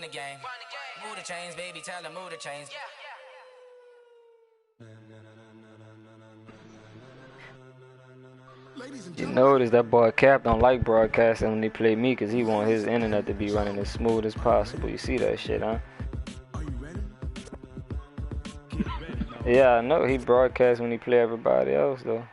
the game. Move the chains, baby, tell them move the chains. You notice that boy Cap don't like broadcasting when he play me because he want his internet to be running as smooth as possible. You see that shit, huh? Yeah, I know he broadcasts when he play everybody else, though.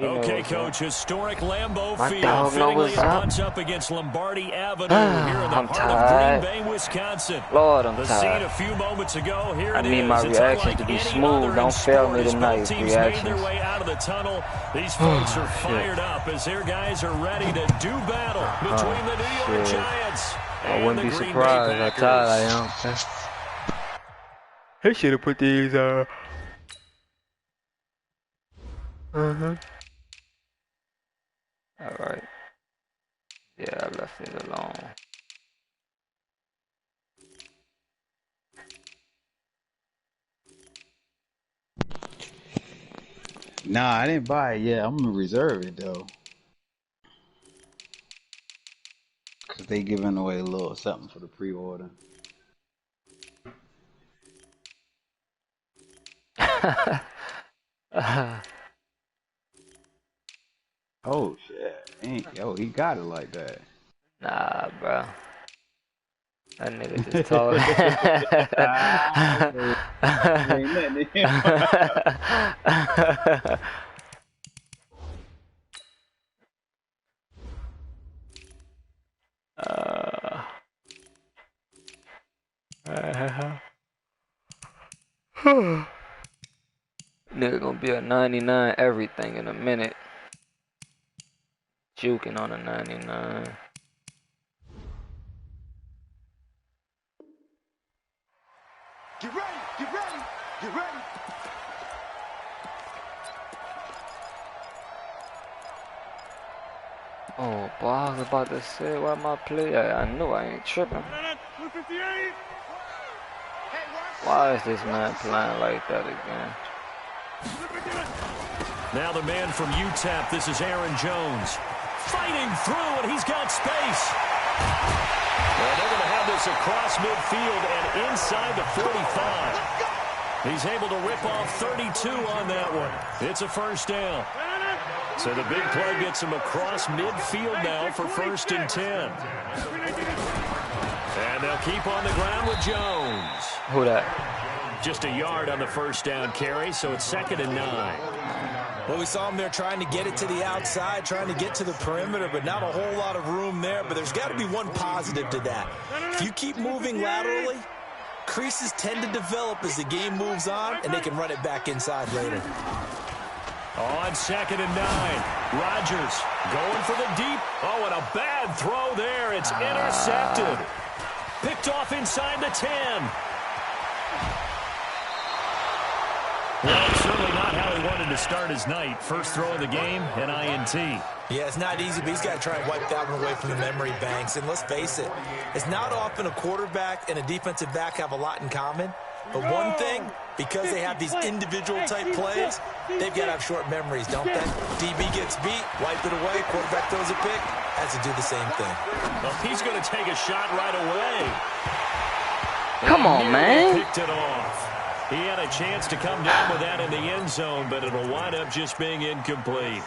Okay, Coach, historic Lambeau Field. Dog Fittingly, it butts up against Lombardi Avenue here in the heart of Green Bay, Wisconsin. Lord, I'm the tired. Scene a few moments ago. Here I need my reaction to be smooth. Don't fail me tonight. Reactions. Their way out of the tunnel. These folks are fired up as their guys are ready to do battle between the New York Giants and I wouldn't be the Green surprised Bay how Packers. tired I am. He should have put these Alright. Yeah, I left it alone. Nah, I didn't buy it yet. I'm gonna reserve it though. Cause they giving away a little something for the pre-order. Oh shit. Yo, he got it like that. Nah, bro. That nigga just told Nigga gonna be a 99 everything in a minute. Juking on a 99. Get ready, get ready, get ready. Oh, boy, I was about to say, why my play? I knew I ain't tripping. Why is this man playing like that again? Now the man from UTEP, this is Aaron Jones. Fighting through, and he's got space. Well, they're going to have this across midfield and inside the 45. He's able to rip off 32 on that one. It's a first down. So the big play gets him across midfield now for 1st and 10. And they'll keep on the ground with Jones. Who that? Just a yard on the first down carry, so it's 2nd and 9. Well, we saw him there trying to get it to the outside, trying to get to the perimeter, but not a whole lot of room there. But there's got to be one positive to that. If you keep moving laterally, creases tend to develop as the game moves on, and they can run it back inside later. On 2nd and 9, Rodgers going for the deep. Oh, and a bad throw there. It's intercepted. Picked off inside the 10. Well, certainly not how he wanted to start his night. First throw of the game, an INT. Yeah, it's not easy, but he's got to try and wipe that one away from the memory banks. And let's face it, it's not often a quarterback and a defensive back have a lot in common. But one thing, because they have these individual type plays, they've got to have short memories, don't they? DB gets beat, wipe it away, quarterback throws a pick, has to do the same thing. Well, he's going to take a shot right away. Come on, man. Picked it off. He had a chance to come down with that in the end zone, but it'll wind up just being incomplete.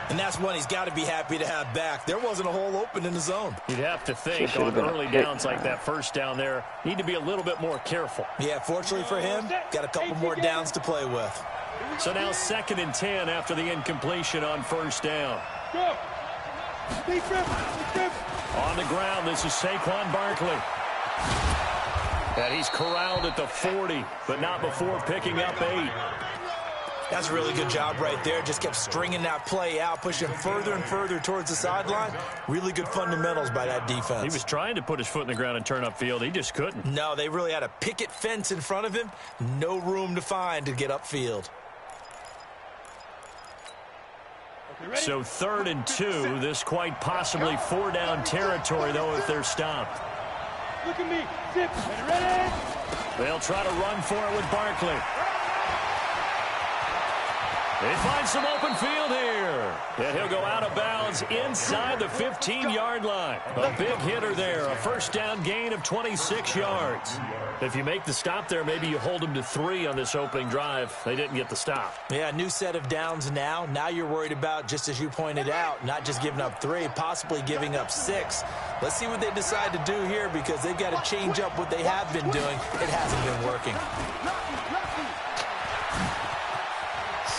And that's one he's got to be happy to have back. There wasn't a hole open in the zone. You'd have to think on early downs like that first down there, need to be a little bit more careful. Yeah, fortunately for him, got a couple more downs to play with. So now 2nd and 10 after the incompletion on first down. On the ground, this is Saquon Barkley. And he's corralled at the 40, but not before picking up 8. That's a really good job right there. Just kept stringing that play out, pushing further and further towards the sideline. Really good fundamentals by that defense. He was trying to put his foot in the ground and turn upfield. He just couldn't. No, they really had a picket fence in front of him. No room to find to get upfield. So 3rd and 2. This quite possibly 4-down territory, though, if they're stopped. Look at me. Zip. Ready? They'll try to run for it with Barkley. They find some open field here. And he'll go out of bounds inside the 15-yard line. A big hitter there. A first down gain of 26 yards. If you make the stop there, maybe you hold them to 3 on this opening drive. They didn't get the stop. Yeah, new set of downs now. Now you're worried about, just as you pointed out, not just giving up 3, possibly giving up 6. Let's see what they decide to do here because they've got to change up what they have been doing. It hasn't been working.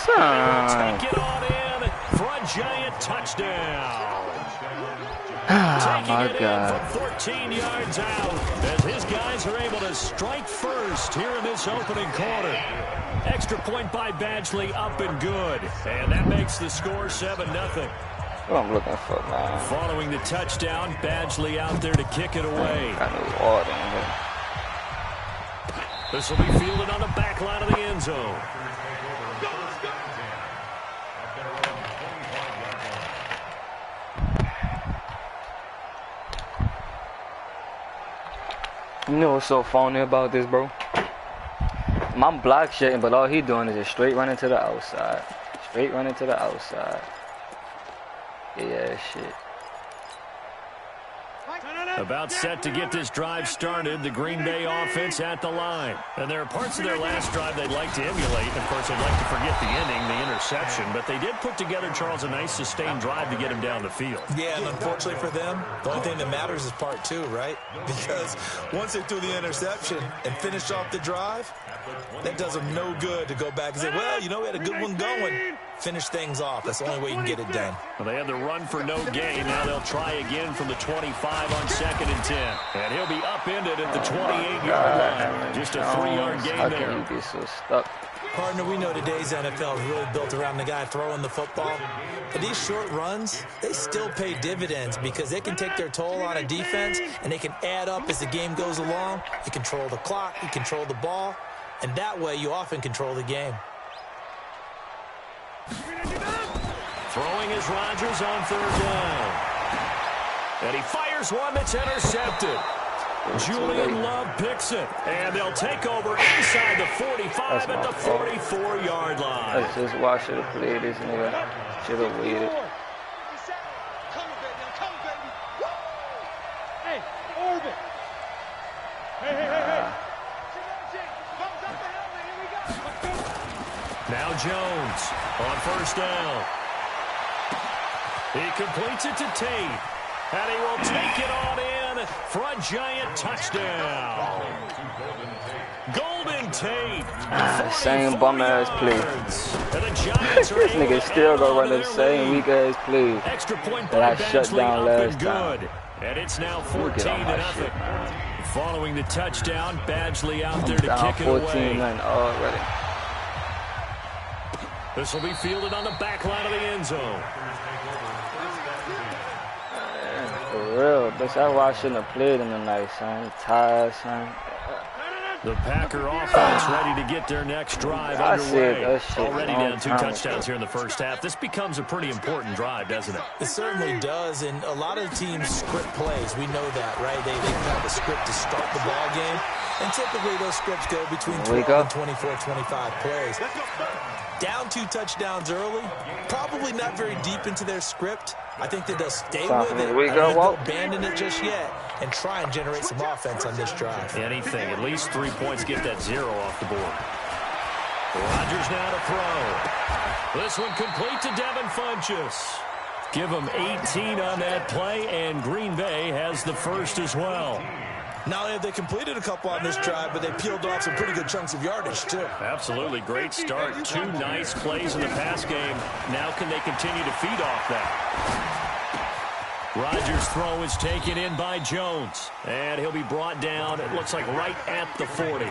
Take it on in for a giant touchdown. Taking it in from 14 yards out as his guys are able to strike first here in this opening quarter. Extra point by Badgley up and good. And that makes the score 7-0. What I'm looking for, man. Following the touchdown, Badgley out there to kick it away. Got no water in here. This will be fielded on the back line of the end zone. You know what's so phony about this, bro? I'm block shitting, but all he doing is just straight running to the outside. Straight running to the outside. Yeah, shit. About set to get this drive started, the Green Bay offense at the line. And there are parts of their last drive they'd like to emulate. Of course, they'd like to forget the ending, the interception. But they did put together, Charles, a nice sustained drive to get him down the field. Yeah, and unfortunately for them, the only thing that matters is part 2, right? Because once they threw the interception and finished off the drive, that does them no good to go back and say, well, you know, we had a good one going. Finish things off. That's the only way you can get it done. Well, they had the run for no gain. Now they'll try again from the 25 on 2nd and 10. And he'll be upended at the 28-yard line. Just a 3-yard gain How there. can you be so stuck? Partner, we know today's NFL is really built around the guy throwing the football. But these short runs, they still pay dividends because they can take their toll on a defense and they can add up as the game goes along. You control the clock, you control the ball, and that way you often control the game. Throwing is Rodgers on 3rd down. And he fires one that's intercepted. Julian Love picks it. And they'll take over inside the 45 at the 44-yard line. Let's just watch it play this nigga. Should have waited. Hey, Orbit. Hey. Now Jones on 1st down. He completes it to Tate. And he will take it on in for a giant touchdown. Golden Tate. Same bum-ass play. And the Giants are This nigga still gonna run the their same lead. weak-ass play Extra point that by I shut Badgley down up and last time. good. And it's now Let me get on my 14-0. shit, man. Following the touchdown, Badgley out there to Down kick it away. 14-9 already. This will be fielded on the back line of the end zone. For real, bitch, I shouldn't have played in the night, son. Tired, son. The Packer offense ready to get their next drive I said underway. that shit Already long down 2 time touchdowns ago. here in the first half. This becomes a pretty important drive, doesn't it? It certainly does, and a lot of teams script plays. We know that, right? They have a script to start the ball game, and typically those scripts go between 12 and 24, 25 plays. Down 2 touchdowns early, probably not very deep into their script. I think that they'll stay with it. I don't think they'll abandon it just yet and try and generate some offense on this drive. Anything, at least 3 points, get that 0 off the board. Rodgers now to throw. This one complete to Devin Funchess. Give him 18 on that play, and Green Bay has the first as well. Not only have they completed a couple on this drive, but they peeled off some pretty good chunks of yardage, too. Absolutely. Great start. 2 nice plays in the pass game. Now can they continue to feed off that? Rodgers' throw is taken in by Jones. And he'll be brought down, it looks like, right at the 40.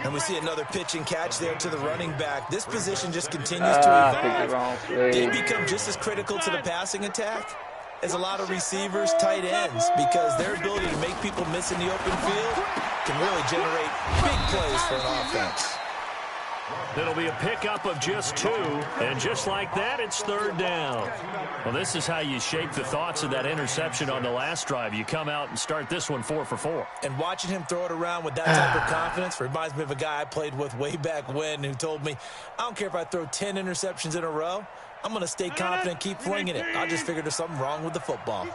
And we see another pitch and catch there to the running back. This position just continues to evolve. They become just as critical to the passing attack as a lot of receivers, tight ends, because their ability to make people miss in the open field can really generate big plays for an offense. It'll be a pickup of just 2, and just like that, it's 3rd down. Well, this is how you shape the thoughts of that interception on the last drive. You come out and start this one 4 for 4. And watching him throw it around with that type of confidence reminds me of a guy I played with way back when who told me, I don't care if I throw 10 interceptions in a row, I'm going to stay confident and keep flinging it. I just figured there's something wrong with the football.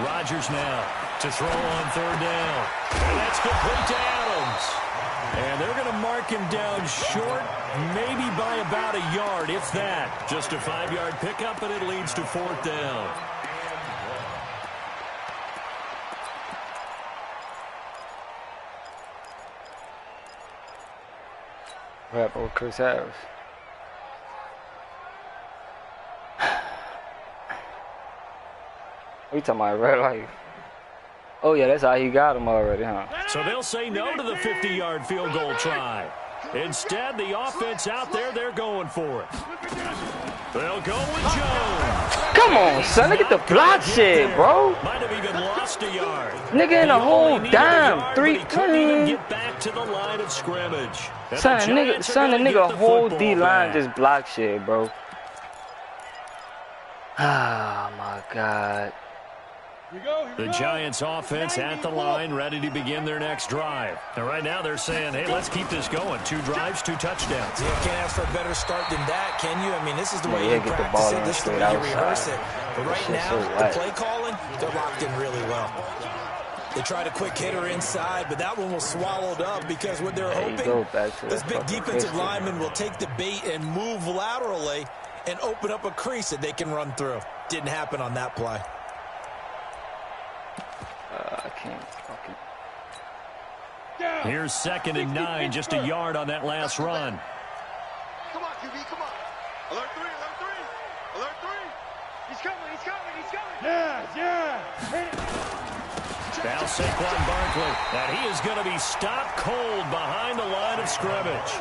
Rodgers now to throw on 3rd down. And that's complete to Adams. And they're going to mark him down short, maybe by about a yard, if that. Just a 5-yard pickup, and it leads to 4th down. What happened with Chris Harris? What you talking about, red light? Oh, yeah, that's how he got him already, huh? So they'll say no to the 50-yard field goal try. Instead, the offense out there, they're going for it. They'll go with Jones. Come on, son. Look at the block shit, bro. Might have even lost a yard. Nigga in a whole dime. 3. Couldn't even get back to the line of scrimmage. Son, the nigga whole D-line just block shit, bro. Oh, my God. The Giants offense at the line, ready to begin their next drive. And right now they're saying, hey, let's keep this going. 2 drives, 2 touchdowns. You can't ask for a better start than that, can you? I mean, this is the way you practice it. This is the way you rehearse it. But right now, the play calling, they're locked in really well. They tried a quick hitter inside, but that one was swallowed up because what they're hoping, this big defensive lineman will take the bait and move laterally and open up a crease that they can run through. Didn't happen on that play. I can't fucking. Here's 2nd and 9, just a yard on that last run. Come on, QB, come on. Alert 3, alert 3. Alert 3. He's coming, he's coming, he's coming. Yeah. Now Saquon Barkley, and he is going to be stopped cold behind the line of scrimmage.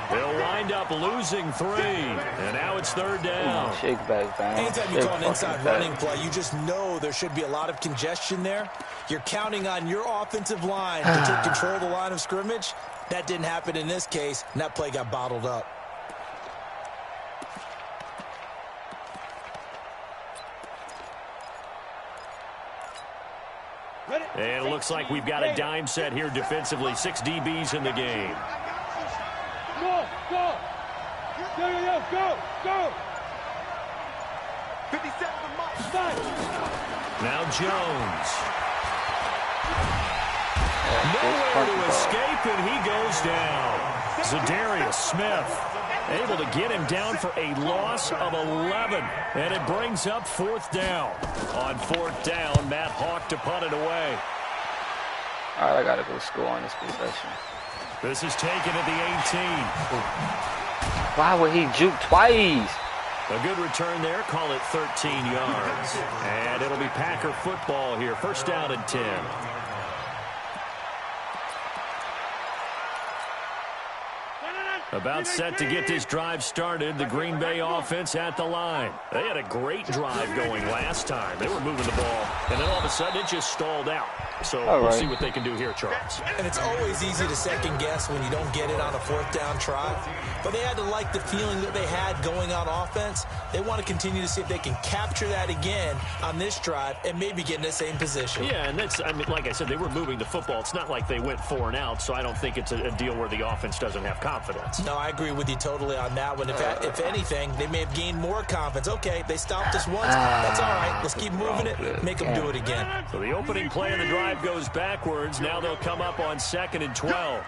They'll wind up losing 3, and now it's 3rd down. Shake back, man. Anytime you call an inside running play, you just know there should be a lot of congestion there. You're counting on your offensive line to take control of the line of scrimmage. That didn't happen in this case, and that play got bottled up. And it looks like we've got a dime set here defensively. 6 DBs in the game. Go. 57 to Mike. Now Jones. Nowhere to escape, and he goes down. Zadarius Smith able to get him down for a loss of 11. And it brings up 4th down. On 4th down, Matt Hawk to punt it away. All right, I got to go score on this possession. This is taken at the 18. Why would he juke twice? A good return there. Call it 13 yards. And it'll be Packer football here. 1st down and 10. About set to get this drive started. The Green Bay offense at the line. They had a great drive going last time. They were moving the ball, and then all of a sudden it just stalled out. So we'll see what they can do here, Charles. And it's always easy to second guess when you don't get it on a 4th down try. But they had to like the feeling that they had going on offense. They want to continue to see if they can capture that again on this drive and maybe get in the same position. Yeah, and that's, I mean, like I said, they were moving the football. It's not like they went 4 and out, so I don't think it's a deal where the offense doesn't have confidence. No, I agree with you totally on that one. If anything, they may have gained more confidence. Okay, they stopped us once. That's all right. Let's keep moving it. Make them do it again. So the opening play of the drive goes backwards. Now they'll come up on 2nd and 12.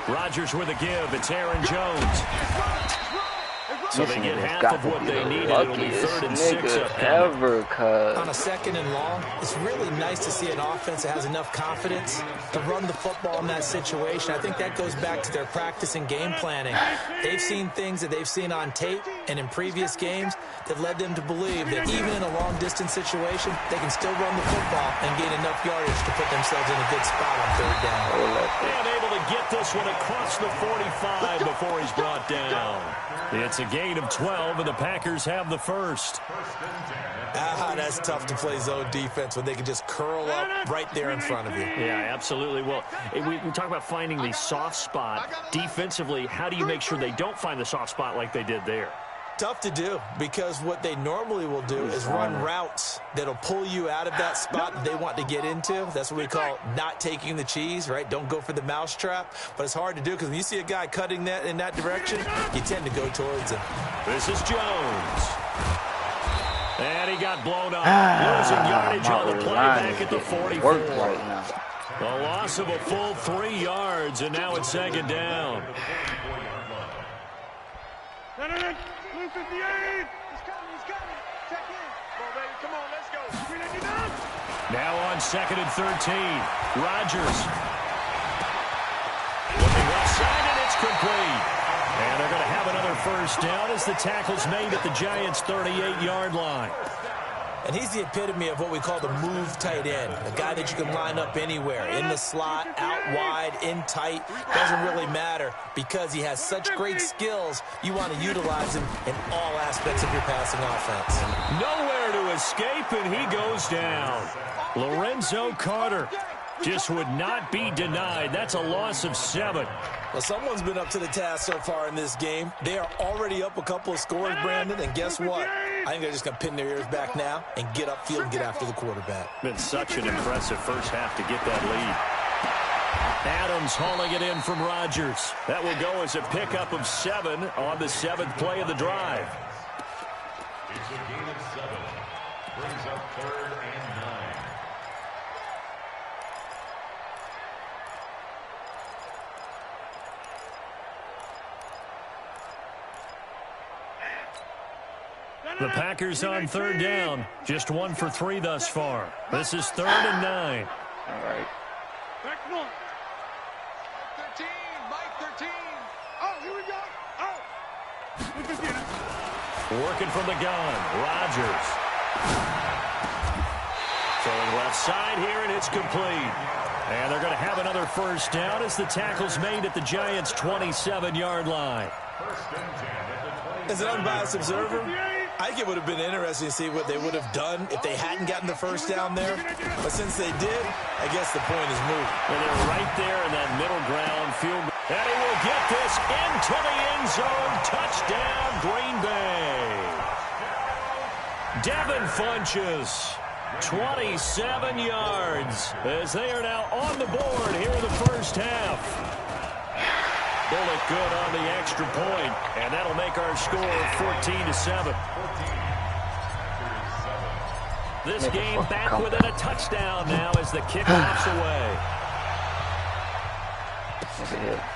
Rodgers with a give. It's Aaron Jones. So they get half of what they needed. It'll be 3rd and 6 ever, on a 2nd and long, it's really nice to see an offense that has enough confidence to run the football in that situation. I think that goes back to their practice and game planning. They've seen things that they've seen on tape and in previous games that led them to believe that even in a long-distance situation, they can still run the football and gain enough yardage to put themselves in a good spot on 3rd down. And able to get this one across the 45 before he's brought down. It's a gain of 12, and the Packers have the first. that's tough to play zone defense when they can just curl up right there in front of you. Yeah, absolutely. Well, we talk about finding the soft spot. Defensively, how do you make sure they don't find the soft spot like they did there? Tough to do, because what they normally will do is run routes that'll pull you out of that spot that they want to get into. That's what we call not taking the cheese, right? Don't go for the mousetrap. But it's hard to do because when you see a guy cutting that in that direction, you tend to go towards him. This is Jones. And he got blown up. Losing yardage on the play back at the 44. A loss of a full 3 yards, and now it's second down. Blue 58! He's coming, he's coming. Check in. Come on, baby, come on, let's go. Now on 2nd and 13. Rodgers. Looking left side, and it's complete. And they're going to have another first down as the tackle's made at the Giants' 38-yard line. And he's the epitome of what we call the move tight end, a guy that you can line up anywhere, in the slot, out wide, in tight. Doesn't really matter because he has such great skills. You want to utilize him in all aspects of your passing offense. Nowhere to escape, and he goes down. Lorenzo Carter just would not be denied. That's a loss of 7. Well, someone's been up to the task so far in this game. They are already up a couple of scores, Brandon, and guess what? I think they're just going to pin their ears back now and get upfield and get after the quarterback. Been such an impressive first half to get that lead. Adams hauling it in from Rodgers. That will go as a pickup of 7 on the 7th play of the drive. It's a gain of 7. Brings up 3rd and 9. The Packers on 3rd down. Just 1 for 3 thus far. This is 3rd and 9. All right. Back one. 13, Mike 13. Oh, here we go. Oh. Working from the gun. Rodgers. Throwing left side here, and it's complete. And they're going to have another first down as the tackle's made at the Giants' 27-yard line. As an unbiased observer, I think it would have been interesting to see what they would have done if they hadn't gotten the first down there. But since they did, I guess the point is moot. And they're right there in that middle ground field. And he will get this into the end zone. Touchdown, Green Bay. Devin Funchess, 27 yards, as they are now on the board here in the first half. Bullet good on the extra point, and that'll make our score 14-7. This game back within a touchdown now as the kickoff's away.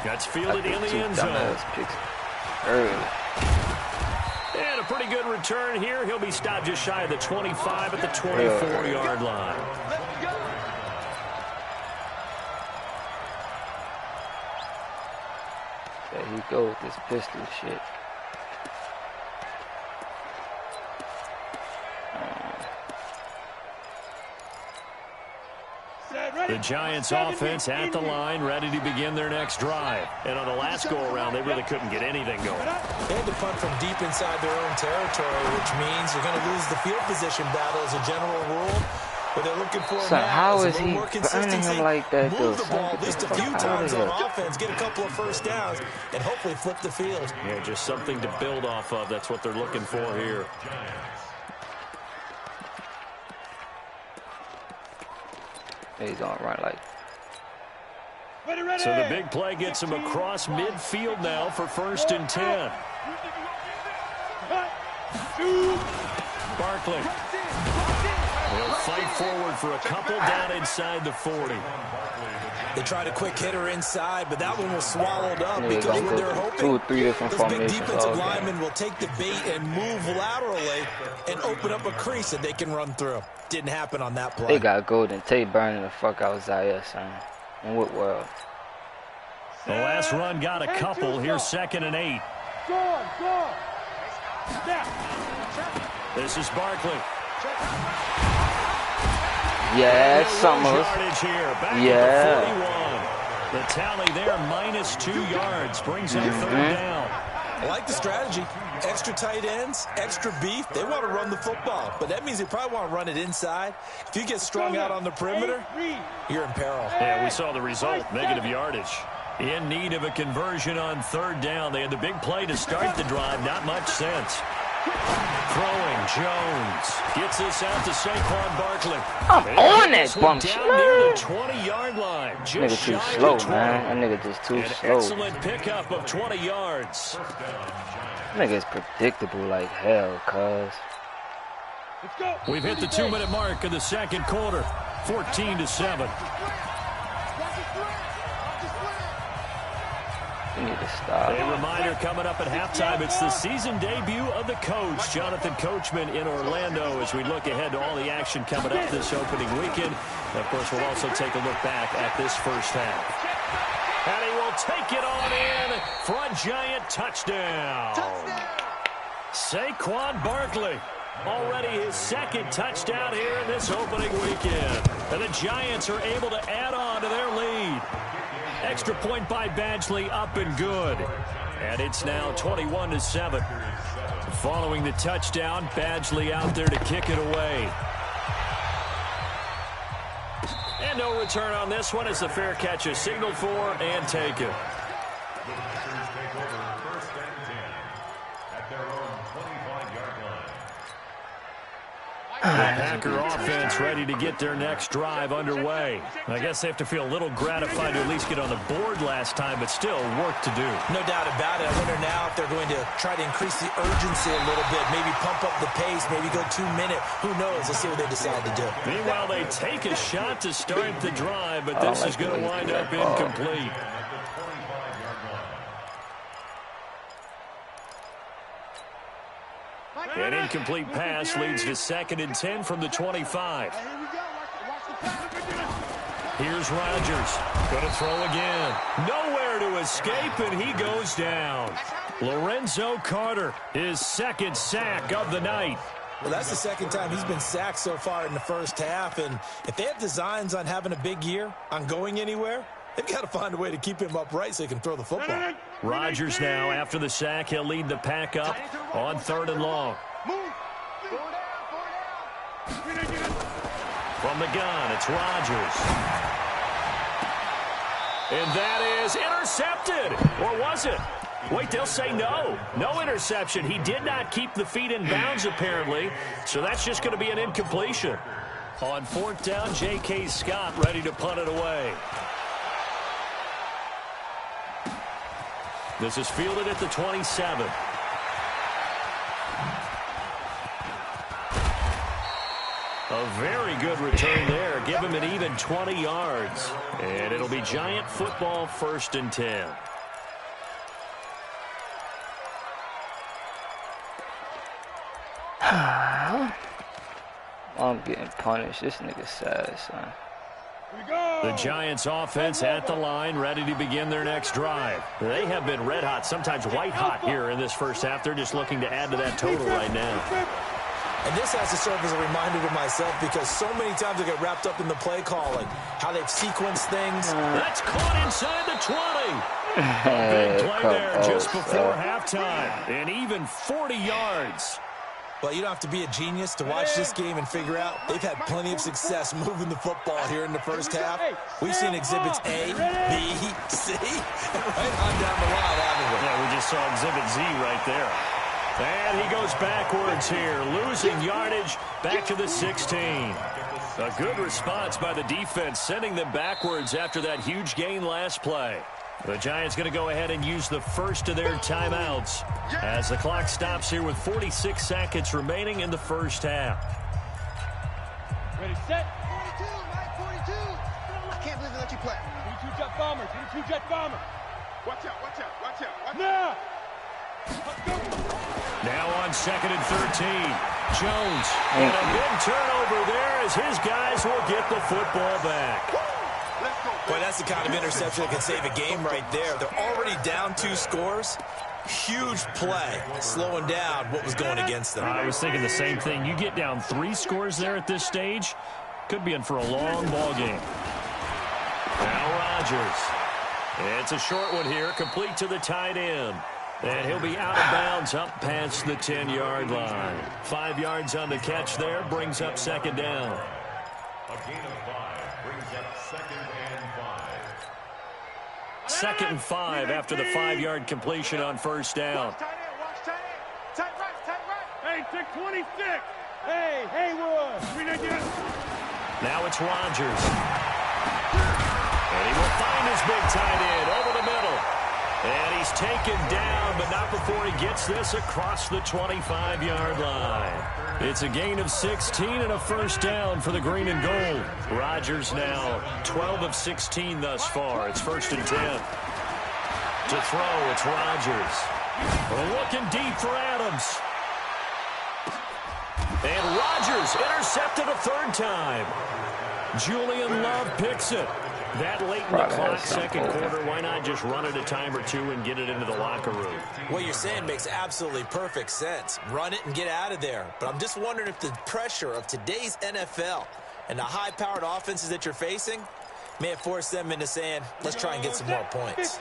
That's fielded in the end zone. And a pretty good return here. He'll be stopped just shy of the 25 at the 24-yard line. There he go with this pistol shit. The Giants offense at the line, ready to begin their next drive. And on the last go-around, they really couldn't get anything going. They had to punt from deep inside their own territory, which means you're going to lose the field position battle as a general rule. What they're looking for so now how is a little he more consistency. him like that? Move the ball at least a few times on here. offense, get a couple of first downs, and hopefully flip the field. Yeah, just something to build off of. That's what they're looking for here. He's gonna run like. So the big play gets him across midfield now for 1st and 10. Barkley. They'll fight forward for a couple down inside the 40. They tried a quick hitter inside, but that one was swallowed up Yeah, because what they're hoping, 2 or 3 different those big formations. defensive linemen will take the bait and move laterally and open up a crease that they can run through. Didn't happen on that play. They got Golden Tate burning the fuck out of Zaire, son. In what world? The last run got a couple. Here's 2nd and 8. This is Barkley. Yeah, it's Summers. Yardage here. Back Yeah. at the 41. The tally there, -2 yards, brings up 3rd down. I like the strategy. Extra tight ends, extra beef. They want to run the football, but that means they probably want to run it inside. If you get strung out on the perimeter, you're in peril. Yeah, we saw the result, negative yardage. In need of a conversion on third down. They had the big play to start the drive. Not much sense. Throwing, Jones gets this out to Saquon Barkley. I'm on that bump shit. Down near the 20-yard line. Nigga too slow, man. That nigga just too slow. Excellent pickup of 20 yards. Nigga is predictable like hell, cuz. We've hit the 2-minute mark of the second quarter. 14-7. We need to stop. A reminder coming up at halftime. It's the season debut of the coach, Jonathan Coachman, in Orlando, as we look ahead to all the action coming up this opening weekend. And of course, we'll also take a look back at this first half. And he will take it on in for a giant touchdown. Saquon Barkley, already his second touchdown here in this opening weekend. And the Giants are able to add on to their lead. Extra point by Badgley, up and good. And it's now 21-7. Following the touchdown, Badgley out there to kick it away. And no return on this one as the fair catch is signaled for and taken. The Packer offense ready to get their next drive underway. I guess they have to feel a little gratified to at least get on the board last time, but still work to do. No doubt about it. I wonder now if they're going to try to increase the urgency a little bit, maybe pump up the pace, maybe go 2-minute. Who knows? Let's see what they decide to do. Meanwhile, they take a shot to start the drive, but this is going to wind up incomplete. An incomplete pass leads to 2nd and 10 from the 25. Here's Rodgers. Going to throw again. Nowhere to escape, and he goes down. Lorenzo Carter, his second sack of the night. Well, that's the second time he's been sacked so far in the first half, and if they have designs on having a big year, on going anywhere, they've got to find a way to keep him upright so he can throw the football. Rodgers now, after the sack, he'll lead the pack up on 3rd and long. From the gun, it's Rodgers. And that is intercepted. Or was it? Wait, they'll say no. No interception. He did not keep the feet in bounds, apparently. So that's just going to be an incompletion. On 4th down, J.K. Scott ready to punt it away. This is fielded at the 27. A very good return there. Give him an even 20 yards. And it'll be Giant football, 1st and 10. I'm getting punished. This nigga sad, son. The Giants offense at the line, ready to begin their next drive. They have been red hot, sometimes white hot here in this first half. They're just looking to add to that total right now. And this has to serve as a reminder to myself because so many times I get wrapped up in the play calling, how they've sequenced things. That's caught inside the 20. A big play there just before halftime. And even 40 yards. Well, you don't have to be a genius to watch this game and figure out they've had plenty of success moving the football here in the first half. We've seen exhibits A, B, C, and right on down the line, haven't we? Yeah, we just saw exhibit Z right there. And he goes backwards here, losing yardage back to the 16. A good response by the defense, sending them backwards after that huge gain last play. The Giants going to go ahead and use the first of their timeouts as the clock stops here with 46 seconds remaining in the first half. Ready, set. 42, Mike, 42. I can't believe they let you play. 22 jet bomber, 22 jet bomber. Watch out, watch out, watch out, watch out. Now on 2nd and 13. Jones. And a big turnover there as his guys will get the football back. Boy, that's the kind of interception that can save a game right there. They're already down 2 scores. Huge play, slowing down what was going against them. I was thinking the same thing. You get down 3 scores there at this stage, could be in for a long ball game. Now Rodgers. It's a short one here, complete to the tight end. And he'll be out of bounds up past the 10-yard line. 5 yards on the catch there, brings up second down. A gain of 5 brings up 2nd and 5. 2nd and 5 after the 5-yard completion on first down. Watch tight end. Tight right. Hey, 626. Hey, Haywood. Now it's Rodgers. And he will find his big tight end over the middle. And he's taken down, but not before he gets this across the 25-yard line. It's a gain of 16 and a first down for the green and gold. Rodgers now 12 of 16 thus far. It's 1st and 10. To throw, it's Rodgers. Looking deep for Adams. And Rodgers intercepted a 3rd time. Julian Love picks it. That late in the clock, second quarter, why not just run it a time or two and get it into the locker room? What you're saying makes absolutely perfect sense. Run it and get out of there. But I'm just wondering if the pressure of today's NFL and the high-powered offenses that you're facing may have forced them into saying, let's try and get some more points.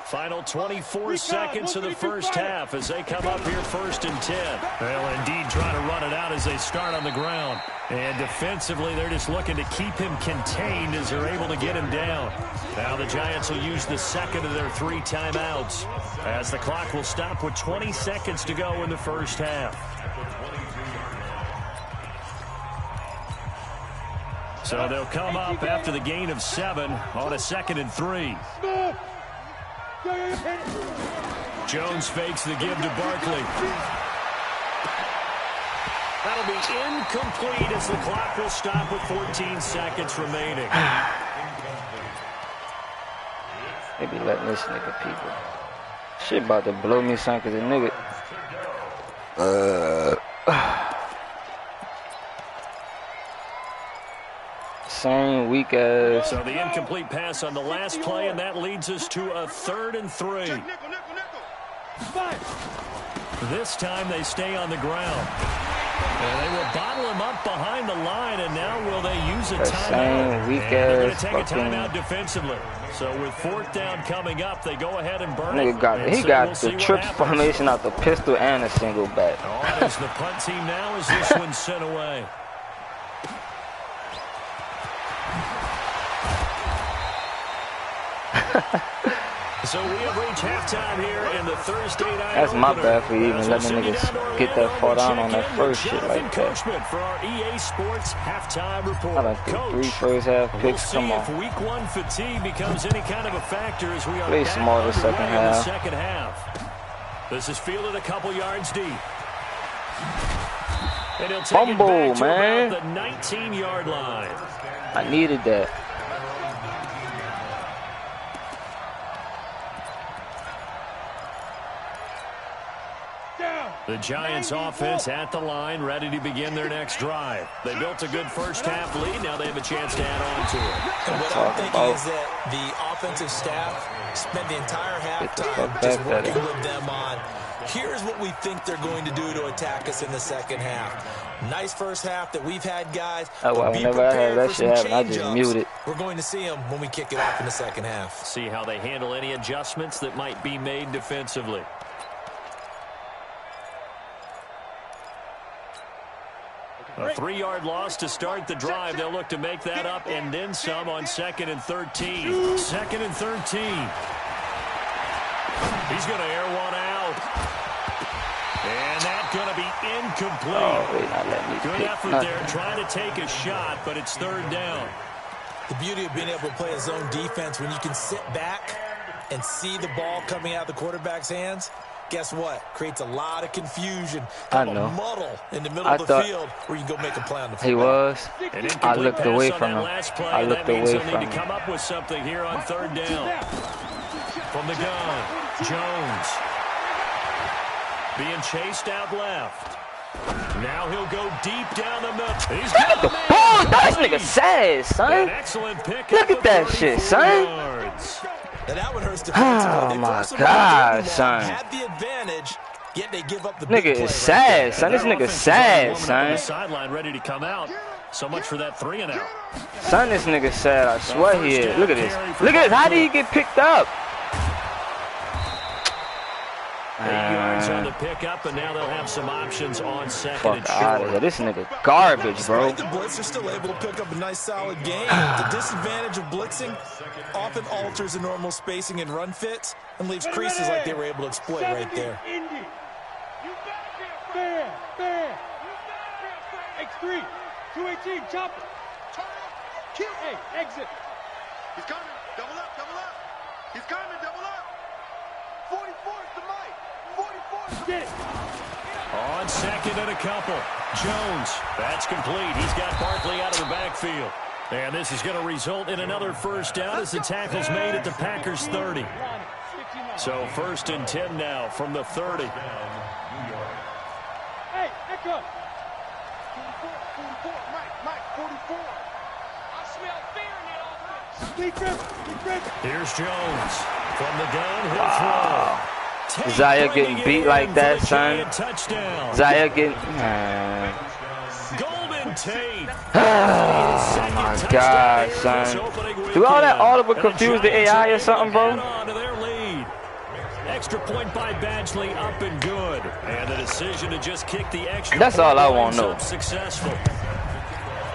Final 24 seconds of the first half as they come up here 1st and 10. Well, indeed, trying to run it out as they start on the ground. And defensively, they're just looking to keep him contained as they're able to get him down. Now the Giants will use the 2nd of their 3 timeouts as the clock will stop with 20 seconds to go in the first half. So they'll come up after the gain of 7 on a 2nd and 3. Jones fakes the give to Barkley. That'll be incomplete as the clock will stop with 14 seconds remaining. They be letting this nigga people. Shit about to blow me son cause the nigga. Same weak ass. So the incomplete pass on the last play, and that leads us to a 3rd and 3. This time they stay on the ground. And they will bottle him up behind the line, and now will they use a timeout? They're going to take a timeout defensively. So with 4th down coming up, they go ahead and burn it. He got the trips formation out the pistol and a single back. On as the punt team now as this one's sent away. So we have reached halftime here in the Thursday night. That's my bad for even letting niggas get that far down on that first shit like that. For our EA Sports halftime report. I done threw 3 first half picks. Come on. If week 1 fatigue becomes any kind of a factor as we are play small the second half. This is fielded a couple yards deep. And he'll take Fumble, it back to man. about the 19-yard line. I needed that. The Giants offense at the line, ready to begin their next drive. They built a good first half lead. Now they have a chance to add on to it. And what I'm thinking is that the offensive staff spent the entire halftime just working with them on, here's what we think they're going to do to attack us in the second half. Nice first half that we've had, guys. Well, whenever I have that shit happen, I just mute it. We're going to see them when we kick it off in the second half. See how they handle any adjustments that might be made defensively. A 3-yard loss to start the drive. They'll look to make that up and then some on 2nd and 13. 2nd and 13. He's going to air one out. And that's going to be incomplete. Oh, good effort there trying to take a shot, but it's 3rd down. The beauty of being able to play a zone defense when you can sit back and see the ball coming out of the quarterback's hands. Guess what? Creates a lot of confusion. I know. A muddle in the middle of the field where you can go make a play on the field. He was. I looked away from him. I looked away from him. Need to come up with something here on 3rd down. From the gun, Jones. Being chased out left. Now he'll go deep down the middle. He's got the ball. That nigga sad, son. An excellent pick. Look at that shit, son. Yards. And that one hurts defensively. Oh my God, son. Had the advantage, yet they give up the nigga is sad, son. This nigga sad, son. Sideline ready to come out. So much for that 3 and out. Son, this nigga sad. I swear he is. Look at this. Look at this. How did he get picked up? 8 yards on the pickup, and now they'll have some options on second and Fuck out of here. short. This nigga garbage, bro. The blitz are still able to pick up a nice solid game. The disadvantage of blitzing often alters the normal spacing and run fits and leaves creases like they were able to exploit right there. X3, 218, chopper. Hey, exit. He's coming. Double up, double up. He's coming, double up. 44's the mic. 44's get it. On second and a couple. Jones, that's complete. He's got Barkley out of the backfield. And this is going to result in another first down as the tackle's made at the Packers' 30. So 1st and 10 now from the 30. Hey, echo. 44, Mike, 44. I smell fear in that offense. Keep dribbling. Here's Jones. From the gun, he'll throw. Zaire getting beat like that, son. Touchdown. Zaire getting... Golden Tate. Oh, my God, son. Do all that audible confuse the AI or something, bro? Extra point by Badgley, up and good. And the decision to just kick the extra That's point all I want to know. Successful.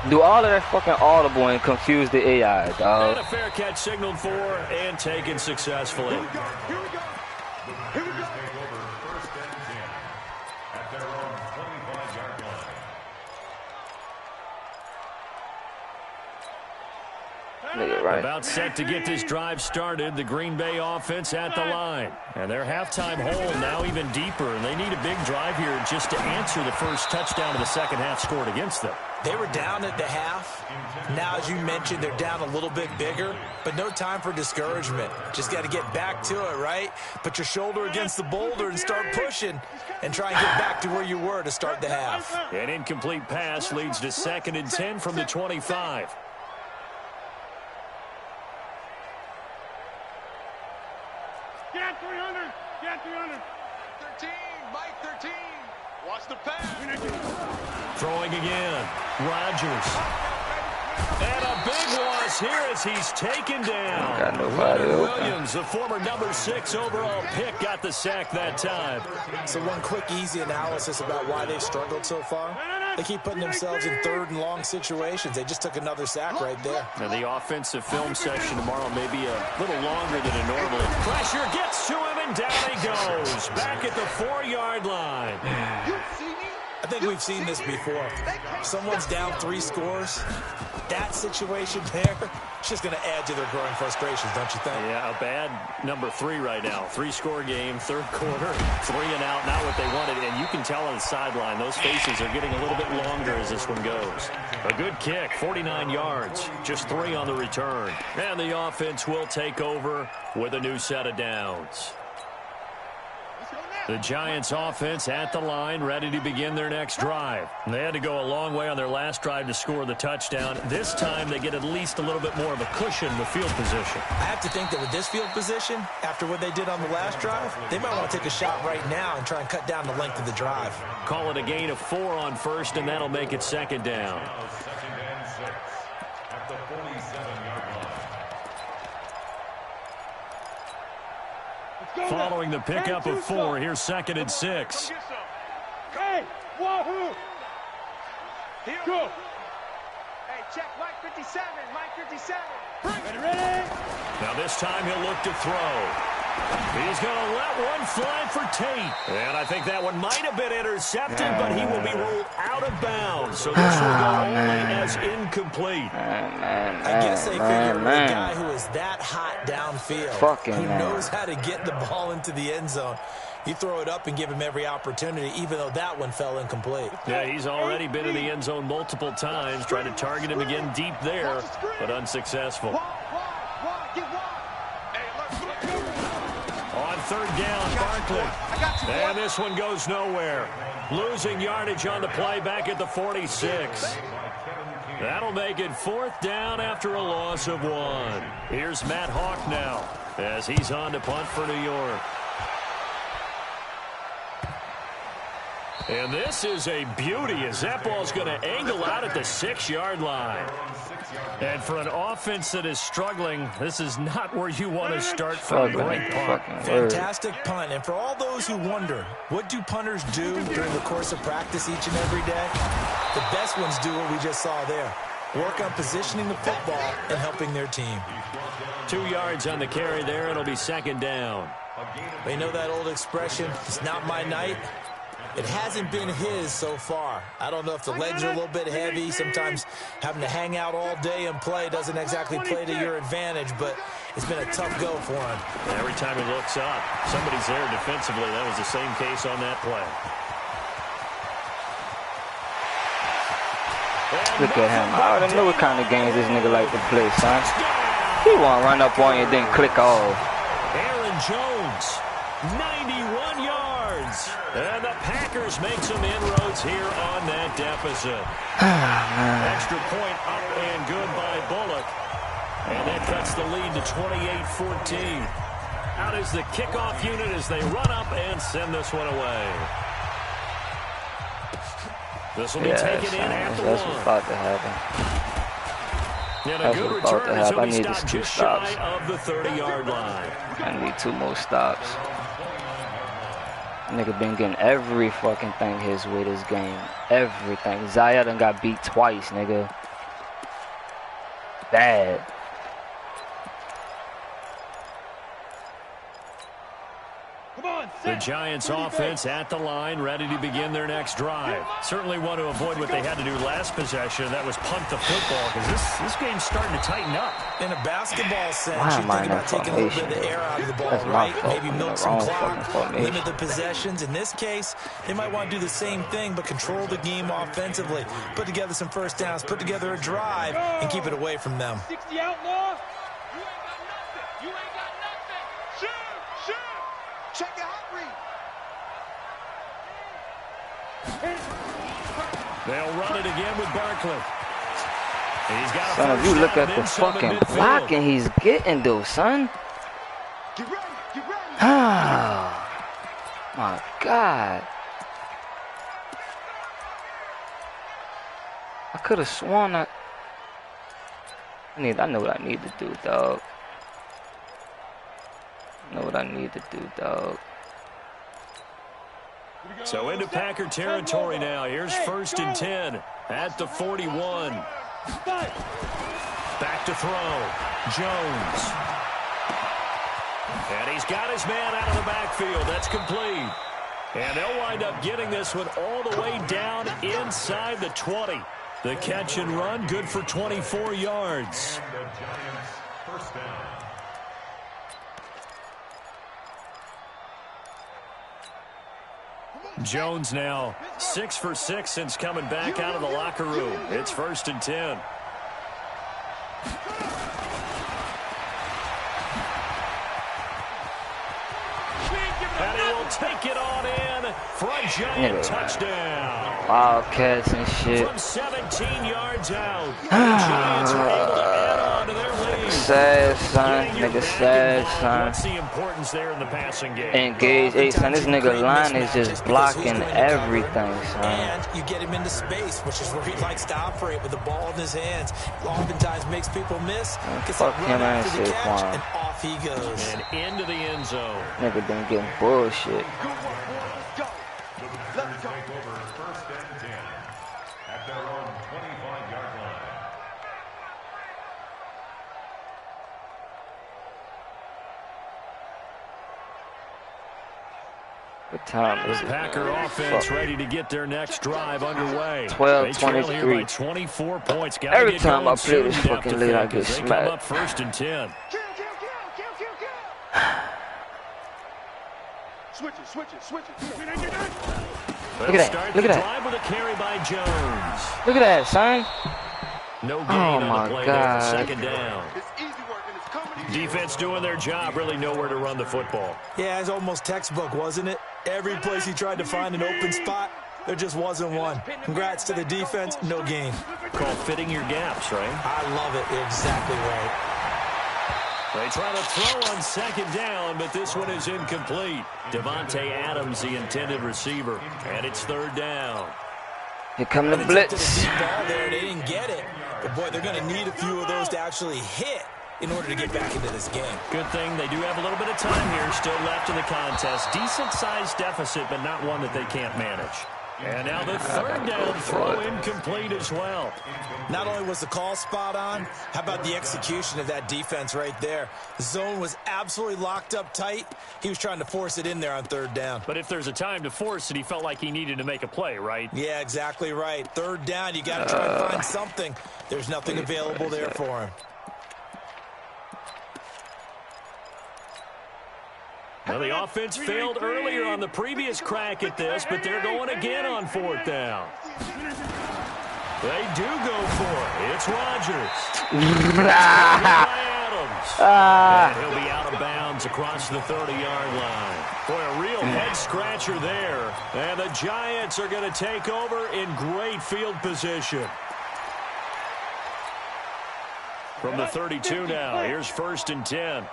Do all of that fucking audible and confuse the AI, dog? And a fair catch signaled for and taken successfully. Here we go. Take over 1st and 10 at their own 25-yard line. Right. About set to get this drive started. The Green Bay offense at the line. And their halftime hole now even deeper. And they need a big drive here just to answer the first touchdown of the second half scored against them. They were down at the half. Now, as you mentioned, they're down a little bit bigger, but no time for discouragement. Just got to get back to it, right? Put your shoulder against the boulder and start pushing and try and get back to where you were to start the half. An incomplete pass leads to 2nd and 10 from the 25. Get 300. Get 300. 13, Mike 13. Watch the pass. Throwing again. Rodgers. And a big loss here as he's taken down. Got nobody Leonard open. Williams, the former number 6 overall pick, got the sack that time. So one quick, easy analysis about why they've struggled so far. They keep putting themselves in 3rd and long situations. They just took another sack right there. And the offensive film session tomorrow may be a little longer than it normally. Pressure gets to him, and down he goes. Back at the 4-yard line. I think we've seen this before. Someone's down 3 scores. That situation there, it's just going to add to their growing frustrations, don't you think? Yeah, a bad number 3 right now. 3-score game, 3rd quarter, 3 and out, not what they wanted. And you can tell on the sideline, those faces are getting a little bit longer as this one goes. A good kick, 49 yards, just 3 on the return. And the offense will take over with a new set of downs. The Giants offense at the line, ready to begin their next drive. They had to go a long way on their last drive to score the touchdown. This time they get at least a little bit more of a cushion with field position. I have to think that with this field position, after what they did on the last drive, they might want to take a shot right now and try and cut down the length of the drive. Call it a gain of 4 on 1st, and that'll make it 2nd down. Now 2nd and 6 at the 47-yard line. Following the pickup of 4, here's 2nd and 6. Hey, wahoo! Go! Hey, check Mike 57, Mike 57. Ready? Now this time he'll look to throw. He's going to let one fly for Tate. And I think that one might have been intercepted, but he will be ruled out of bounds. So this will go only as incomplete. I guess they figure with a guy who is that hot downfield, who knows how to get the ball into the end zone, you throw it up and give him every opportunity, even though that one fell incomplete. Yeah, he's already been in the end zone multiple times, trying to target him again deep there, but unsuccessful. On 3rd down, Barkley. And this one goes nowhere. Losing yardage on the play back at the 46. That'll make it 4th down after a loss of 1. Here's Matt Hawk now as he's on to punt for New York. And this is a beauty as that ball's going to angle out at the 6-yard line. And for an offense that is struggling, this is not where you want to start from. Great punt. Fantastic punt. And for all those who wonder, what do punters do during the course of practice each and every day? The best ones do what we just saw there. Work on positioning the football and helping their team. 2 yards on the carry there. It'll be second down. They know that old expression, it's not my night. It hasn't been his so far. I don't know if the legs are a little bit heavy. Sometimes having to hang out all day and play doesn't exactly play to your advantage, but it's been a tough go for him. Every time he looks up, somebody's there defensively. That was the same case on that play. Look at him. I already know what kind of games this nigga like to play, son. He won't run up on you and then click off. Aaron Jones, 91 yards. And the Packers make some inroads here on that deficit. Extra point up and good by Bullock. And that cuts the lead to 28-14. Out is the kickoff unit as they run up and send this one away. This will be taken in at the that's one. what's about to happen. And a That's good what's about return to as happen. I he'll be need stopped 2 just stops. shy of the 30-yard line. I need 2 more stops. Nigga been getting every fucking thing his way this game. Everything. Zaya done got beat twice, nigga. Bad. The Giants offense at the line, ready to begin their next drive. Certainly want to avoid what they had to do last possession. That was punt the football, because this game's starting to tighten up. In a basketball sense, you think about taking a little bit of the air out of the ball, right? Maybe milk some clock, limit the possessions. In this case, they might want to do the same thing, but control the game offensively. Put together some first downs, put together a drive, and keep it away from them. 60 outlaw. You ain't got nothing. You ain't got nothing. Shoot, shoot. Check your hot read. They'll run it again with Barkley. He's got a Son, if you first look down at the inside fucking midfield. blocking he's getting, though, son. Get ready, get ready. Ah, my God. I could have sworn I know what I need to do, dog. I know what I need to do, dog. So into Packer territory now. Here's 1st and 10 at the 41. Back to throw. Jones. And he's got his man out of the backfield. That's complete. And they'll wind up getting this one all the way down inside the 20. The catch and run, good for 24 yards. And the Giants first down. Jones now 6 for 6 since coming back out of the locker room. It's 1st and 10. And he will take it on in for a Giant touchdown. Wildcats and shit. From 17 yards out, the Giants are able to add on to their lead. Sad, son. Nigga sad, What's son. the importance there in the passing game? Engage. Hey, son, this nigga line is just blocking everything, son. And you get him into space, which is where he likes to operate with the ball in his hands. Oftentimes makes people miss. Gets Fuck a run him and after the catch, Saquon. and off he goes. And into the end zone. Nigga been getting bullshit. Good work, boy. Let's go. Let's go. Take over 1st and 10 at their own 25-yard line. What time is it? Packer offense ready to get their next drive underway. 12, They trail here 23. by 24 points. Gotta Every get time going I play this soon, fucking you'd have lead, to I think, get as they come smacked. up 1st and 10. Kill. Switch it, switch it, switch it. They'll Look at that, start look the at that. drive with a carry by Jones. Look at that, son. No gain Oh, on my the play God. there for 2nd down. It's easy work and it's coming to you. Defense doing their job, really nowhere to run the football. Yeah, it's almost textbook, wasn't it? Every place he tried to find an open spot, there just wasn't one. Congrats to the defense, no gain. Called fitting your gaps, right? I love it. You're exactly right. They try to throw on second down, but this one is incomplete. Devontae Adams, the intended receiver, and it's third down. Here come the blitz. Deep ball there. They didn't get it. But, boy, they're going to need a few of those to actually hit in order to get back into this game. Good thing they do have a little bit of time here still left in the contest. Decent-sized deficit, but not one that they can't manage. And now the third down throw incomplete as well. Not only was the call spot on, how about the execution of that defense right there? The zone was absolutely locked up tight. He was trying to force it in there on third down. But if there's a time to force it, he felt like he needed to make a play, right? Yeah, exactly right. Third down, you got to try and find something. There's nothing available there for him. Well, the offense failed earlier on the previous crack at this, but they're going again on fourth down. They do go for it. It's Rodgers. Adams. And he'll be out of bounds across the 30-yard line. Boy, a real head-scratcher there. And the Giants are going to take over in great field position. From the 32 now, here's 1st and 10.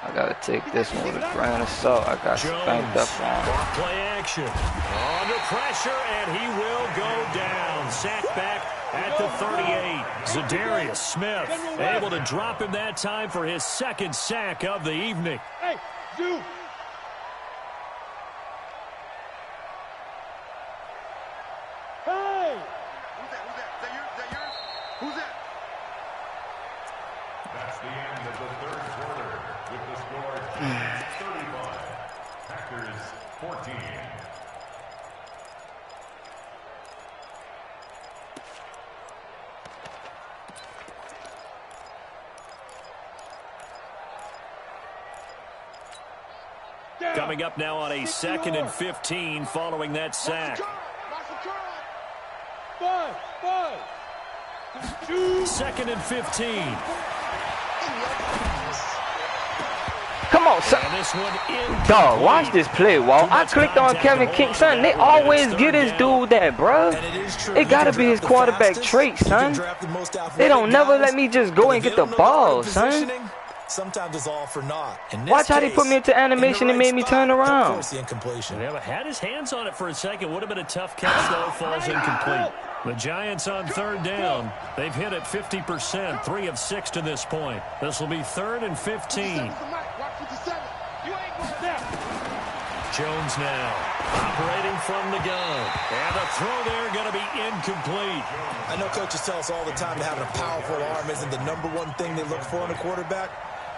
I gotta take this one with a grain of salt. I got spanked up on. Play action. Under pressure, and he will go down. Sacked back at the 38. Zadarius Smith able to drop him that time for his second sack of the evening. Hey, dude. Hey! Who's that? Is that yours? Who's that? That's the end of the third quarter with the score Giants 35, Packers 14. Coming up now on a 2nd and 15 following that sack. 2nd and 15. Come on, son. Dog, watch this play, Walt. I clicked on Kevin King, son. They always get this dude that, bro. It gotta be his quarterback trait, son. They don't never let me just go and get the ball, son. Sometimes it's all for naught. Watch how they put me into animation and made me turn around. Yeah, had his hands on it for a second. Would have been a tough catch, though. Falls incomplete. The Giants on third down. They've hit it 50%, 3 of 6 to this point. This will be 3rd and 15. Jones now operating from the gun. And the throw there going to be incomplete. I know coaches tell us all the time that having a powerful arm isn't the #1 thing they look for in a quarterback.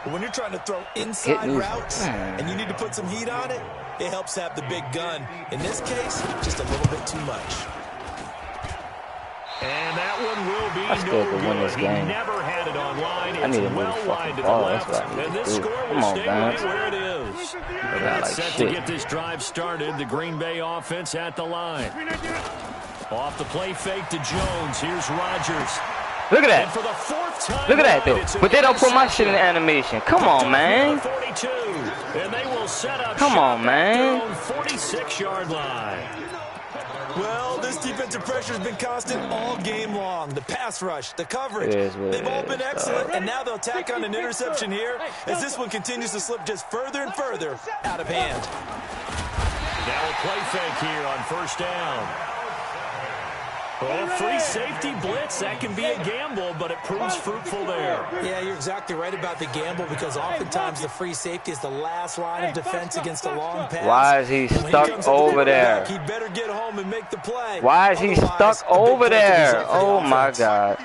But when you're trying to throw inside routes and you need to put some heat on it, it helps have the big gun. In this case, just a little bit too much. And that one will be I still no could win this good. game. He never had it online. I need to It's move well the wide fucking to the ball. left. That's what I need And to this do. score Come will on, stay Vance. right where it is. They got like Set shit. to get this drive started. The Green Bay offense at the line. Off the play fake to Jones. Here's Rodgers. Look at that. And for the 4th time Look at that, tonight, though. But they don't put my shit in animation. Come on, man. 42. And they will set up Come on, shop man. at their own 46-yard line. Well, this defensive pressure has been constant all game long. The pass rush, the coverage, It is what they've it all been is, excellent, dog. and now they'll tack on an interception here as this one continues to slip just further and further out of hand. Now a play fake here on 1st down. Well, free safety blitz, that can be a gamble, but it proves fruitful there. Yeah, you're exactly right about the gamble because oftentimes the free safety is the last line of defense against a long pass. Why is he stuck over there? He better get home and make the play. Why is he Otherwise, stuck a big over play could there? result for the Oh, my offense. God.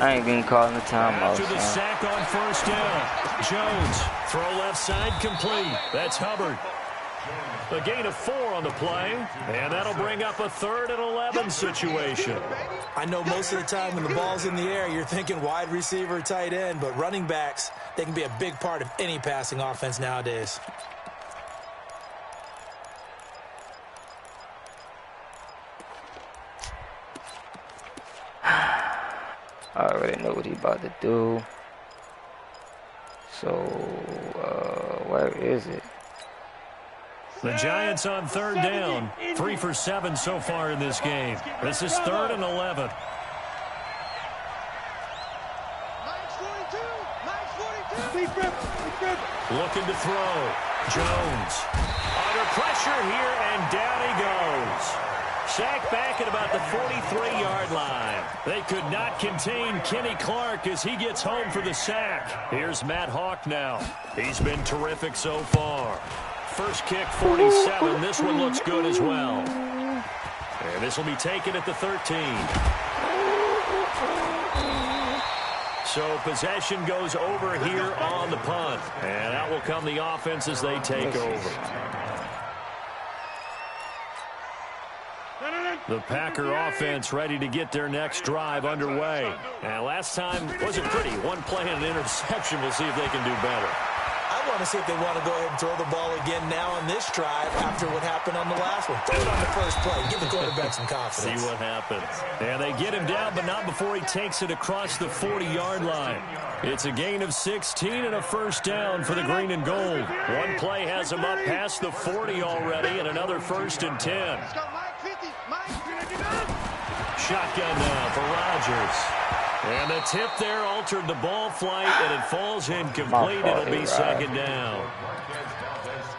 I ain't getting caught in the timeout, After the son. sack on 1st down, Jones, throw left side complete. That's Hubbard. A gain of 4 on the play, and that'll bring up a 3rd and 11 situation. I know most of the time when the ball's in the air, you're thinking wide receiver, tight end, but running backs, they can be a big part of any passing offense nowadays. I already know what he about to do. So, where is it? The Giants on 3rd down, 3 for 7 so far in this game. This is 3rd and 11. Max 42, Max 42. Looking to throw. Jones. Under pressure here, and down he goes. Sacked back at about the 43-yard line. They could not contain Kenny Clark as he gets home for the sack. Here's Matt Hawk now. He's been terrific so far. First kick, 47. This one looks good as well. And this will be taken at the 13. So possession goes over here on the punt. And out will come the offense as they take over. The Packer offense ready to get their next drive underway. And last time wasn't pretty. One play and an interception. We'll see if they can do better. I want to see if they want to go ahead and throw the ball again now on this drive after what happened on the last one. Throw it on the first play. Give the quarterback some confidence. See what happens. And they get him down, but not before he takes it across the 40-yard line. It's a gain of 16 and a first down for the green and gold. One play has him up past the 40 already, and another 1st and 10. Shotgun now for Rodgers. And the tip there altered the ball flight, and it falls incomplete. It'll be second down.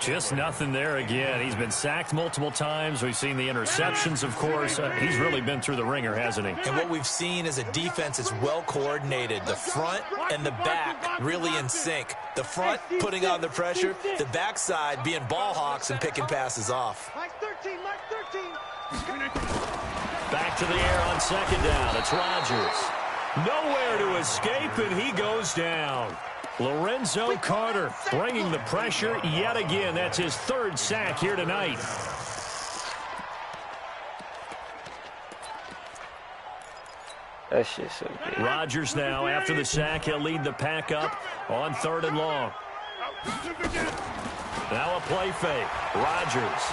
Just nothing there again. He's been sacked multiple times. We've seen the interceptions, of course. He's really been through the ringer, hasn't he? And what we've seen is a defense that's well coordinated. The front and the back really in sync. The front putting on the pressure. The backside being ball hawks and picking passes off. Back to the air on second down. It's Rodgers. Nowhere to escape, and he goes down. Lorenzo Carter bringing the pressure yet again. That's his 3rd sack here tonight. That shit's so good. Rodgers now, after the sack, he'll lead the pack up on 3rd and long. Now a play fake. Rodgers.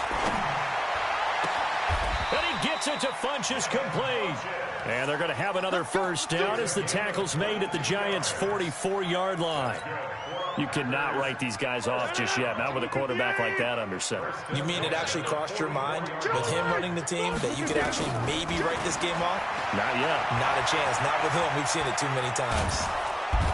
And he gets it to Funchess complete. And they're going to have another first down as the tackle's made at the Giants' 44-yard line. You cannot write these guys off just yet, not with a quarterback like that under center. You mean it actually crossed your mind with him running the team that you could actually maybe write this game off? Not yet. Not a chance. Not with him. We've seen it too many times.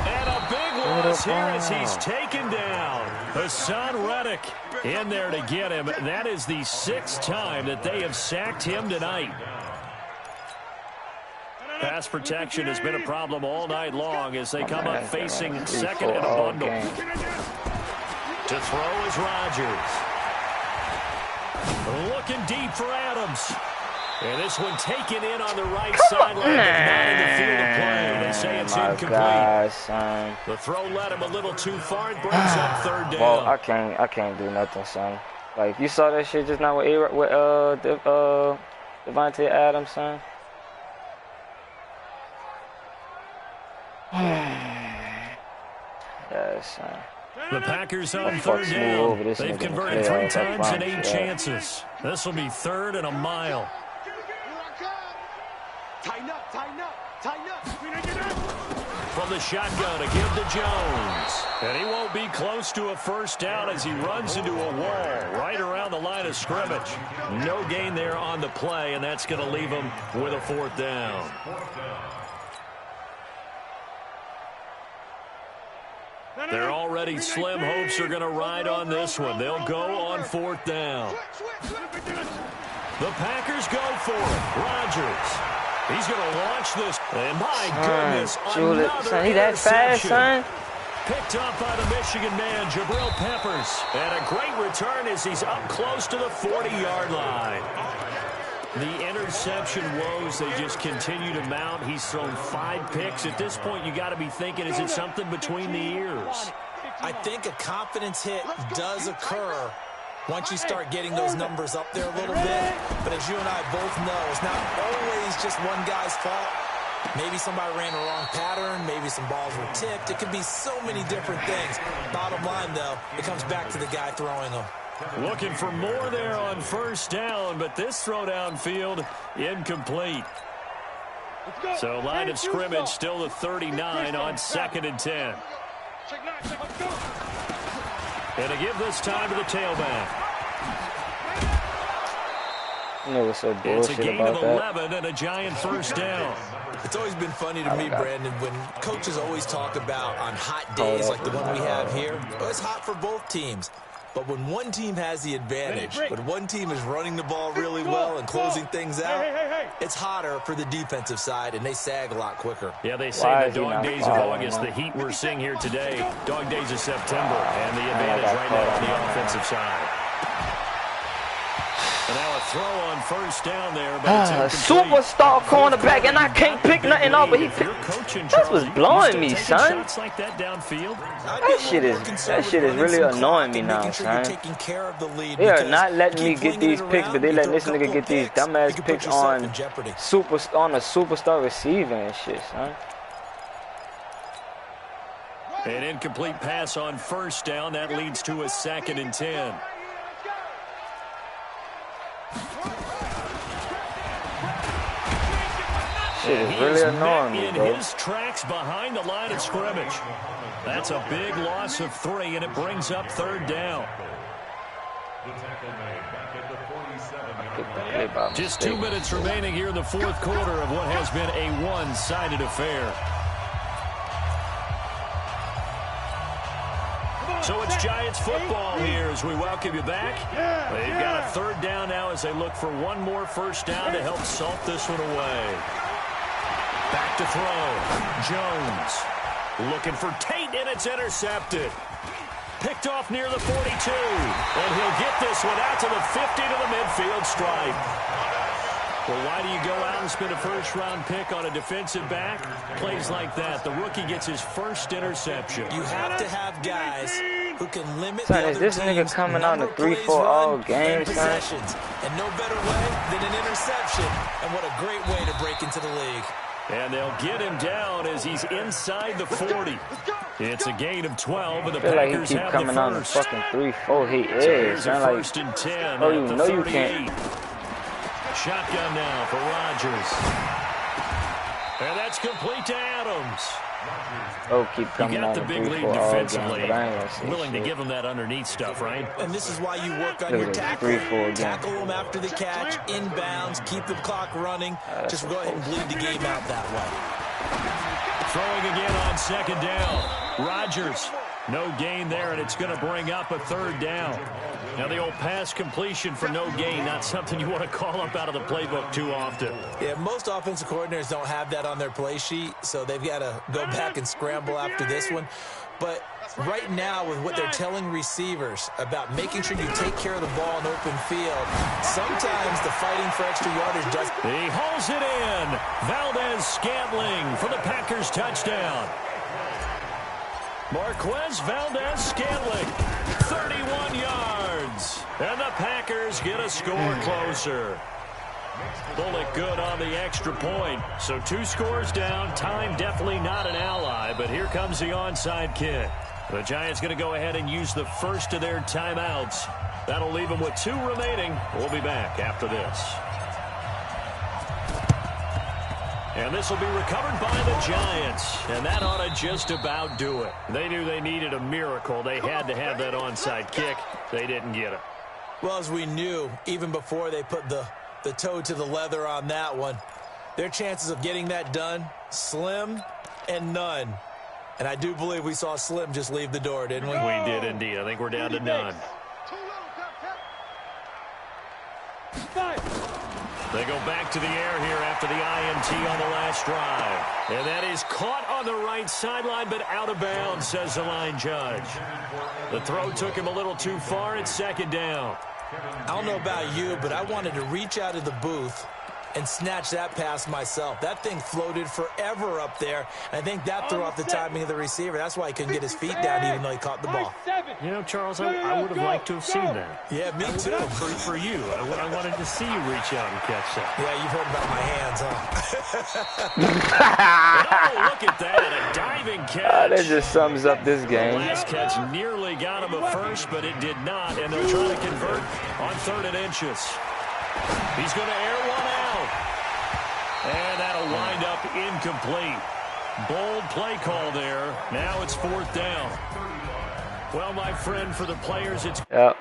And a big loss here as he's taken down. Hassan Reddick in there to get him. That is the 6th time that they have sacked him tonight. Pass protection has been a problem all night long as they come up facing 2nd and a bundle. To throw is Rodgers. Looking deep for Adams. And this one taken in on the right sideline, but not in the field of play. They say it's incomplete. God, son. The throw led him a little too far. It brings up 3rd down. Well, I can't do nothing, son. Like, you saw that shit just now with Devontae Adams, son. Yeah, son. The Packers on 3rd down. They've converted 3 times in 8 chances. This will be 3rd and a mile. Tighten up, tighten up, tighten up. From the shotgun to give to Jones. And he won't be close to a first down as he runs into a wall right around the line of scrimmage. No gain there on the play, and that's going to leave him with a 4th down. They're already slim hopes are going to ride on this one. They'll go on 4th down. The Packers go for it. Rodgers. He's going to launch this. And my goodness, another son, he that fast, son? Picked up by the Michigan man, Jabril Peppers. And a great return as he's up close to the 40-yard line. The interception woes, they just continue to mount. He's thrown 5 picks. At this point, you got to be thinking, is it something between the ears? I think a confidence hit does occur once you start getting those numbers up there a little bit. But as you and I both know, it's not always just one guy's fault. Maybe somebody ran the wrong pattern. Maybe some balls were tipped. It could be so many different things. Bottom line, though, it comes back to the guy throwing them. Looking for more there on first down, but this throw downfield incomplete. So line of scrimmage still the 39 on 2nd and 10. And to give this time to the tailback. You know what's so It's a bullshit gain about of that? 11 and a Giant first down. It's always been funny to me, Brandon, when coaches always talk about on hot days like the one we have here. Well, it's hot for both teams. But when one team has the advantage, when one team is running the ball really well and closing things out, it's hotter for the defensive side, and they sag a lot quicker. Yeah, they say the dog days of August, the heat we're seeing here today, dog days of September, and the advantage right now on the offensive side. And now a throw on first down there, but it's superstar cornerback, and I can't pick nothing up, but he That's what's blowing me, son. Like that downfield. That shit is really annoying me now, son. They are not letting me get these picks, but they letting this nigga get these dumbass picks on a superstar receiver and shit, son. An incomplete pass on first down. That leads to a 2nd and 10. Shit is really annoying me, bro. In his tracks behind the line of scrimmage. That's a big loss of 3, and it brings up 3rd down. Just 2 minutes remaining here in the 4th quarter of what has been a one-sided affair. So it's Giants football here as we welcome you back. They've got a 3rd down now as they look for one more first down to help salt this one away. Back to throw. Jones looking for Tate, and it's intercepted. Picked off near the 42. And he'll get this one out to the 50 to the midfield stripe. Well, why do you go out and spend a first-round pick on a defensive back? Plays like that. The rookie gets his first interception. You have to have guys who can limit son, the is other this nigga team's coming out in a number of 3-4 plays all run game, and son? possessions. And no better way than an interception. And what a great way to break into the league. And they'll get him down as he's inside the 40. It's a gain of 12, and the I feel like he Packers keep have coming the out in first. fucking 3-4. He So is, here's a son. Like, 1st and 10 oh, at you the know 38. you can't. Shotgun now for Rodgers. And that's complete to Adams. Oh, keep You coming got out the in big lead 3-4 all game, defensively. but I ain't gonna say Willing to shit. give him that underneath stuff, right? And this is why you work on Look your at this, tackle. 3-4 again. Tackle them after the catch, inbounds, keep the clock running. Just go ahead and bleed the game out that way. Throwing again on 2nd down. Rodgers, no gain there, and it's going to bring up a 3rd down. Now, the old pass completion for no gain, not something you want to call up out of the playbook too often. Yeah, most offensive coordinators don't have that on their play sheet, so they've got to go back and scramble after this one. But right now, with what they're telling receivers about making sure you take care of the ball in open field, sometimes the fighting for extra yardage does. He hauls it in. Valdez-Scantling for the Packers touchdown. Marquez Valdez-Scantling, 31 yards. And the Packers get a score closer. Bullock good on the extra point. So 2 scores down. Time definitely not an ally, but here comes the onside kick. The Giants going to go ahead and use the first of their timeouts. That'll leave them with 2 remaining. We'll be back after this. And this will be recovered by the Giants. And that ought to just about do it. They knew they needed a miracle. They had to have that onside kick. They didn't get it. Well, as we knew, even before they put the toe to the leather on that one, their chances of getting that done, slim and none. And I do believe we saw Slim just leave the door, didn't we? We did indeed. I think we're down to none. They go back to the air here after the INT on the last drive. And that is caught on the right sideline, but out of bounds, says the line judge. The throw took him a little too far. It's 2nd down. I don't know about you, but I wanted to reach out of the booth and snatch that pass myself. That thing floated forever up there. I think that threw off the timing of the receiver. That's why he couldn't get his feet down even though he caught the ball. You know, Charles, I would have liked to have seen that. Yeah, me too. For you. I wanted to see you reach out and catch that. Yeah, you've heard about my hands, huh? Oh, look at that. A diving catch. That just sums up this game. The last catch nearly got him a first, but it did not. And they're trying to convert on 3rd and inches. He's going to air one out. And that'll wind up incomplete. Bold play call there. Now it's 4th down. Well, my friend, for the players, it's... Yep.